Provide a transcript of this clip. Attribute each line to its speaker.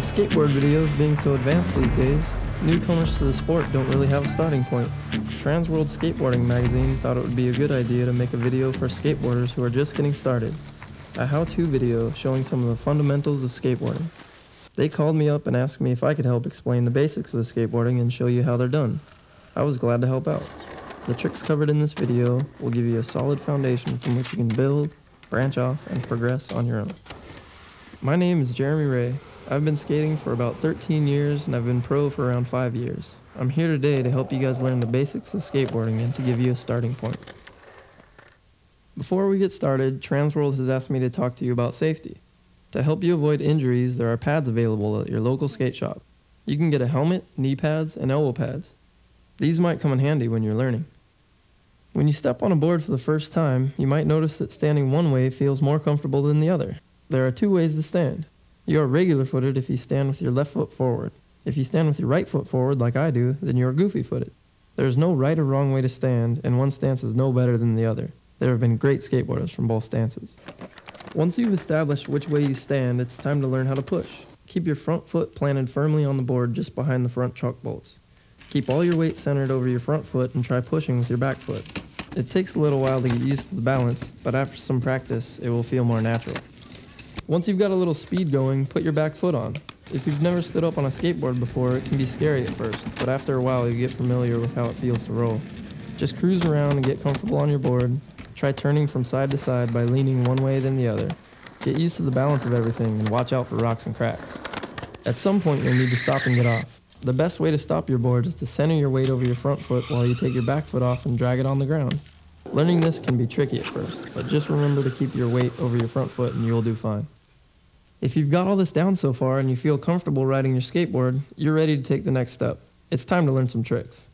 Speaker 1: With skateboard videos being so advanced these days, newcomers to the sport don't really have a starting point. Transworld Skateboarding magazine thought it would be a good idea to make a video for skateboarders who are just getting started. A how-to video showing some of the fundamentals of skateboarding. They called me up and asked me if I could help explain the basics of skateboarding and show you how they're done. I was glad to help out. The tricks covered in this video will give you a solid foundation from which you can build, branch off, and progress on your own. My name is Jeremy Ray. I've been skating for about 13 years and I've been pro for around 5 years. I'm here today to help you guys learn the basics of skateboarding and to give you a starting point. Before we get started, Transworld has asked me to talk to you about safety. To help you avoid injuries, there are pads available at your local skate shop. You can get a helmet, knee pads, and elbow pads. These might come in handy when you're learning. When you step on a board for the first time, you might notice that standing one way feels more comfortable than the other. There are 2 ways to stand. You are regular-footed if you stand with your left foot forward. If you stand with your right foot forward like I do, then you are goofy-footed. There is no right or wrong way to stand, and one stance is no better than the other. There have been great skateboarders from both stances. Once you've established which way you stand, it's time to learn how to push. Keep your front foot planted firmly on the board just behind the front chuck bolts. Keep all your weight centered over your front foot and try pushing with your back foot. It takes a little while to get used to the balance, but after some practice, it will feel more natural. Once you've got a little speed going, put your back foot on. If you've never stood up on a skateboard before, it can be scary at first, but after a while you get familiar with how it feels to roll. Just cruise around and get comfortable on your board. Try turning from side to side by leaning one way then the other. Get used to the balance of everything and watch out for rocks and cracks. At some point you'll need to stop and get off. The best way to stop your board is to center your weight over your front foot while you take your back foot off and drag it on the ground. Learning this can be tricky at first, but just remember to keep your weight over your front foot and you'll do fine. If you've got all this down so far and you feel comfortable riding your skateboard, you're ready to take the next step. It's time to learn some tricks.